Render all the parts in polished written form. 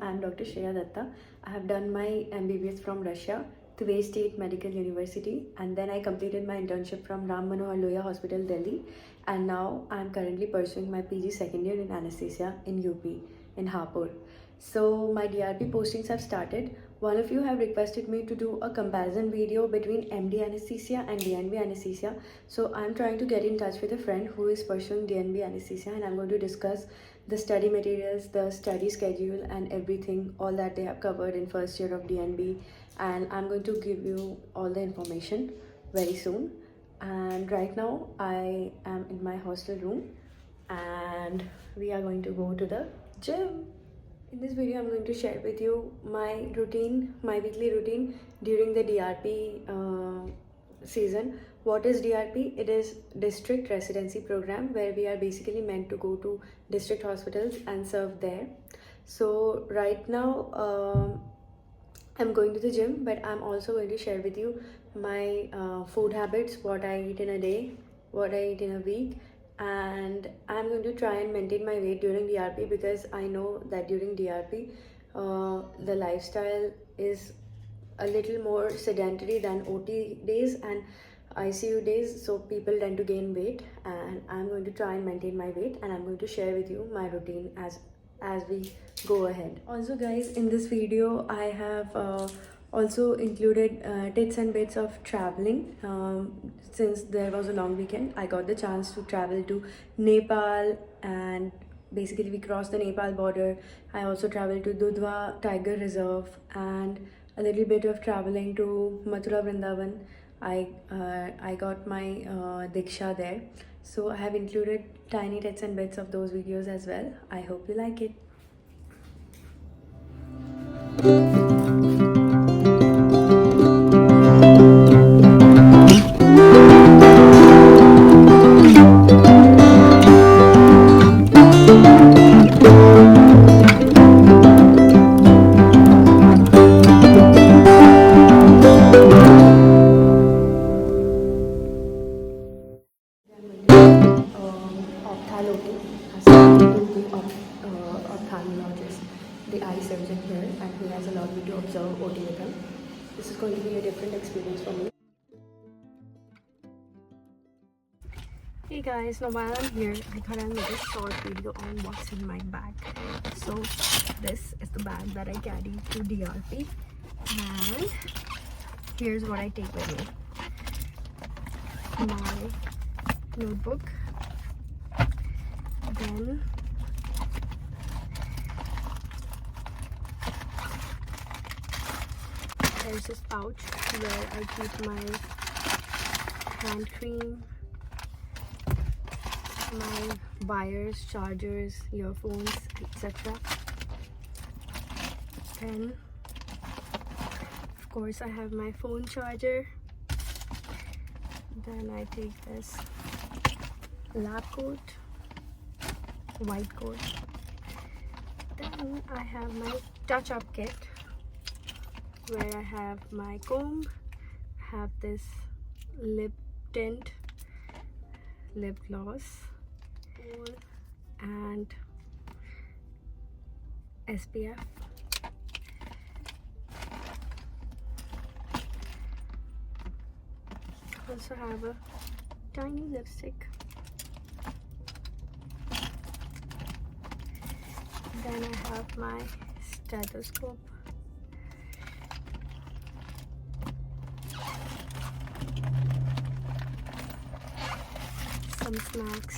I am Dr. Shreya Datta. I have done my MBBS from Russia, TVER State Medical University, and then I completed my internship from Ram Manohar Lohia Hospital, Delhi, and now I am currently pursuing my PG second year in anesthesia in UP, in Hapur. So my DRP postings have started. One of you have requested me to do a comparison video between MD anesthesia and DNB anesthesia. So I'm trying to get in touch with a friend who is pursuing DNB anesthesia, and I'm going to discuss the study materials, the study schedule, and everything, all that they have covered in first year of DNB. And I'm going to give you all the information very soon. And right now I am in my hostel room and we are going to go to the gym. In this video, I'm going to share with you my routine, my weekly routine during the DRP season. What is DRP? It is district residency program where we are basically meant to go to district hospitals and serve there. So right now I'm going to the gym, but I'm also going to share with you my food habits, what I eat in a day, what I eat in a week, and I'm going to try and maintain my weight during DRP because I know that during DRP the lifestyle is a little more sedentary than OT days and ICU days, so people tend to gain weight, and I'm going to try and maintain my weight, and I'm going to share with you my routine as we go ahead. Also guys, in this video I have also included tidbits and bits of traveling. Since there was a long weekend, I got the chance to travel to Nepal, and basically we crossed the Nepal border. I also traveled to Dudhwa Tiger Reserve and a little bit of traveling to Mathura Vrindavan. I got my Diksha there. So I have included tiny bits and bits of those videos as well. I hope you like it. Ophthalmologist, the eye surgeon here, and he has allowed me to observe OT with him. This is going to be a different experience for me. Hey guys, now while I'm here, I thought I'll make a short video on what's in my bag. So this is the bag that I carry to DRP, and here's what I take with me. My notebook, then there's this pouch where I keep my hand cream, my wires, chargers, earphones, etc. Then of course I have my phone charger. Then I take this lab coat, white coat. Then I have my touch-up kit where I have my comb, have this lip tint, lip gloss, and SPF. Also have a tiny lipstick. Then I have my stethoscope, some snacks,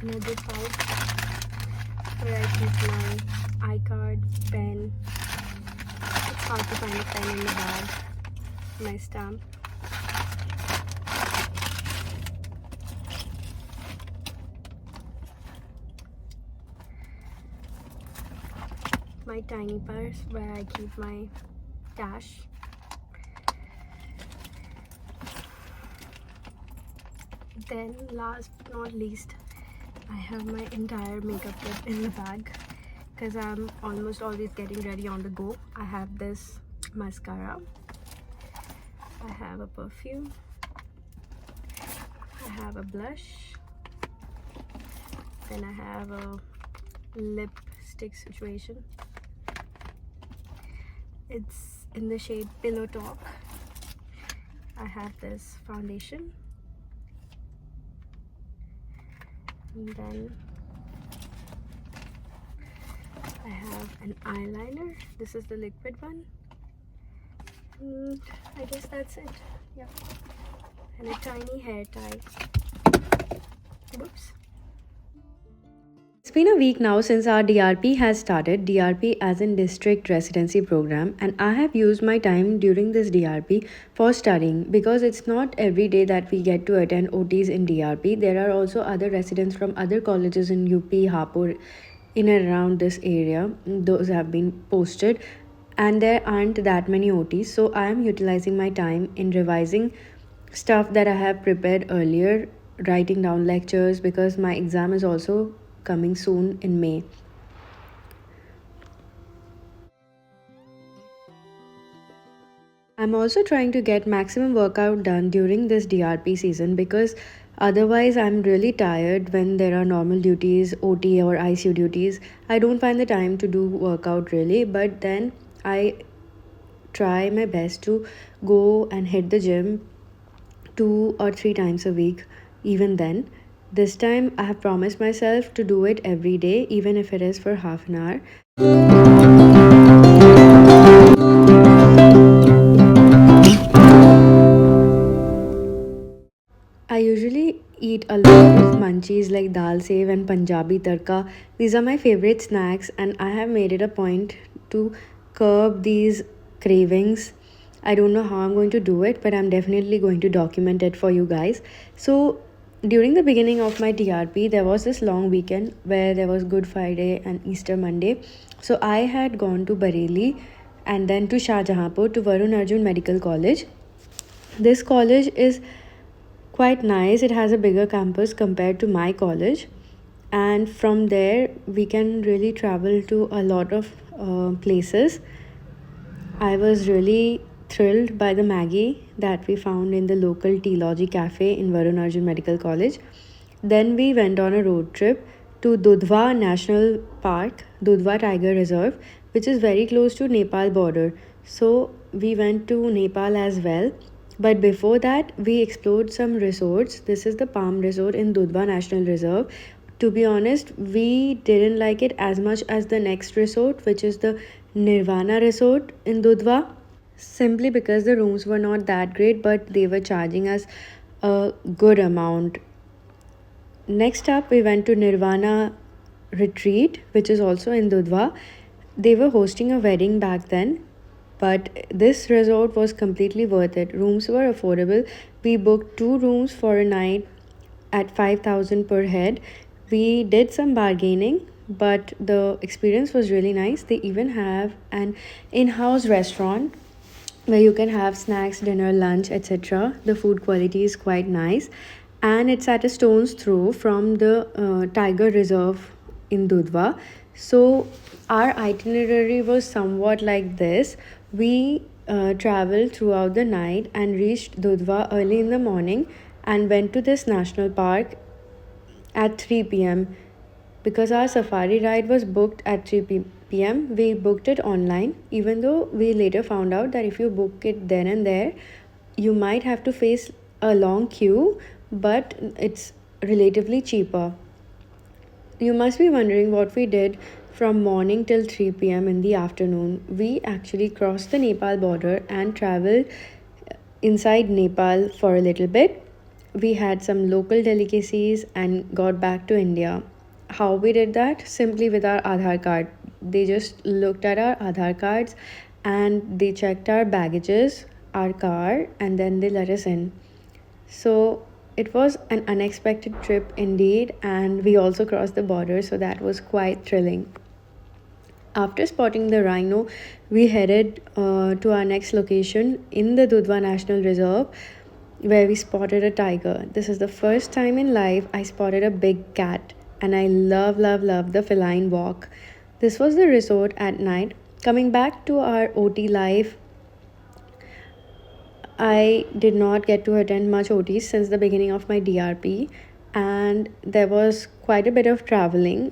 another pouch where I keep my iCard, pen. It's hard to find a pen in the bag, my stamp, my tiny purse where I keep my cash, then last but not least, I have my entire makeup kit in the bag because I'm almost always getting ready on the go. I have this mascara, I have a perfume, I have a blush, Then I have a lipstick situation. It's in the shade Pillow Talk. I have this foundation, and then I have an eyeliner. This is the liquid one, and I guess that's it. Yeah, and a tiny hair tie. Whoops. It's been a week now since our DRP has started, DRP as in District Residency Program, and I have used my time during this DRP for studying because it's not every day that we get to attend OTs in DRP. There are also other residents from other colleges in UP, Hapur, in and around this area. Those have been posted, and there aren't that many OTs, so I am utilizing my time in revising stuff that I have prepared earlier, writing down lectures because my exam is also coming soon in May. I'm also trying to get maximum workout done during this DRP season because otherwise I'm really tired when there are normal duties, OT or ICU duties. I don't find the time to do workout really, but then I try my best to go and hit the gym 2 or 3 times a week. Even then, this time I have promised myself to do it every day, even if it is for half an hour. I usually eat a lot of munchies like dal sev and Punjabi tarka. These are my favorite snacks, and I have made it a point to curb these cravings. I don't know how I'm going to do it, but I'm definitely going to document it for you guys. So, during the beginning of my TRP, there was this long weekend where there was Good Friday and Easter Monday. So, I had gone to Bareilly and then to Shah Jahanpur to Varun Arjun Medical College. This college is quite nice. It has a bigger campus compared to my college, and from there we can really travel to a lot of places. I was really thrilled by the Maggie that we found in the local Teology Cafe in Varun Arjun Medical College. Then we went on a road trip to Dudhwa National Park, Dudhwa Tiger Reserve, which is very close to Nepal border. So we went to Nepal as well. But before that, we explored some resorts. This is the Palm Resort in Dudhwa National Reserve. To be honest, we didn't like it as much as the next resort, which is the Nirvana Resort in Dudhwa, simply because the rooms were not that great, but they were charging us a good amount. Next up, we went to Nirvana Retreat, which is also in Dudhwa. They were hosting a wedding back then, but this resort was completely worth it. Rooms were affordable. We booked 2 rooms for a night at 5,000 per head. We did some bargaining, but the experience was really nice. They even have an in-house restaurant where you can have snacks, dinner, lunch, etc. The food quality is quite nice, and it's at a stone's throw from the Tiger Reserve in Dudhwa. So our itinerary was somewhat like this. We traveled throughout the night and reached Dudhwa early in the morning and went to this national park at 3 p.m. Because our safari ride was booked at 3 p.m., we booked it online, even though we later found out that if you book it then and there, you might have to face a long queue, but it's relatively cheaper. You must be wondering what we did from morning till 3 p.m. in the afternoon. We actually crossed the Nepal border and traveled inside Nepal for a little bit. We had some local delicacies and got back to India. How we did that? Simply with our Aadhaar card. They just looked at our Aadhaar cards and they checked our baggages, our car, and then they let us in. So it was an unexpected trip indeed, and we also crossed the border, so that was quite thrilling. After spotting the rhino, we headed to our next location in the Dudhwa National Reserve, where we spotted a tiger. This is the first time in life I spotted a big cat, and I love the feline walk. This was the resort at night. Coming back to our OT life, I did not get to attend much OTs since the beginning of my DRP, and there was quite a bit of traveling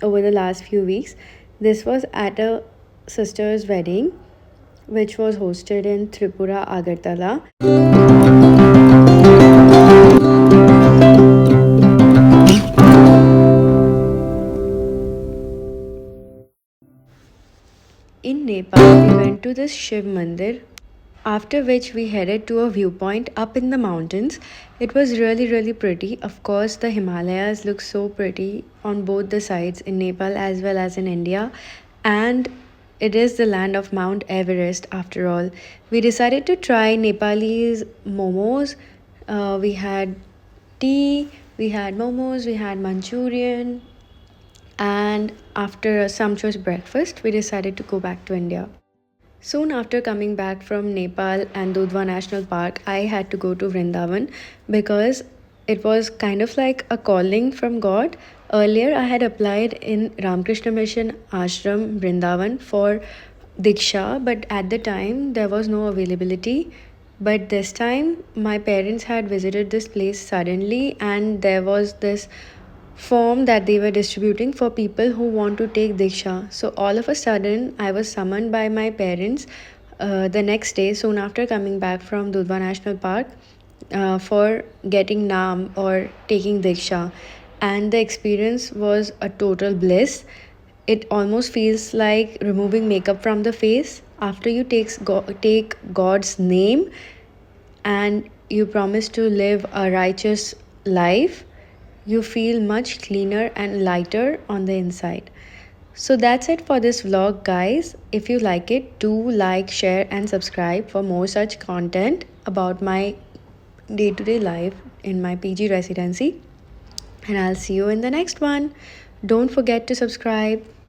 over the last few weeks. This was at a sister's wedding, which was hosted in Tripura, Agartala. In Nepal, we went to this Shiv Mandir, after which we headed to a viewpoint up in the mountains. It was really pretty. Of course, the Himalayas look so pretty on both the sides, in Nepal as well as in India, and it is the land of Mount Everest after all. We decided to try Nepalese momos. We had tea, we had momos, we had Manchurian, and after a sumptuous breakfast, we decided to go back to India. Soon after coming back from Nepal and Dudhwa National Park, I had to go to Vrindavan because it was kind of like a calling from God. Earlier, I had applied in Ramakrishna Mission Ashram Vrindavan for Diksha, but at the time there was no availability. But this time, my parents had visited this place suddenly, and there was this form that they were distributing for people who want to take Diksha. So, all of a sudden, I was summoned by my parents the next day, soon after coming back from Dudhwa National Park, for getting Naam or taking Diksha. And the experience was a total bliss. It almost feels like removing makeup from the face after you take God's name and you promise to live a righteous life. You feel much cleaner and lighter on the inside. So that's it for this vlog, guys. If you like it, do like, share, and subscribe for more such content about my day to day life in my PG residency. And I'll see you in the next one. Don't forget to subscribe.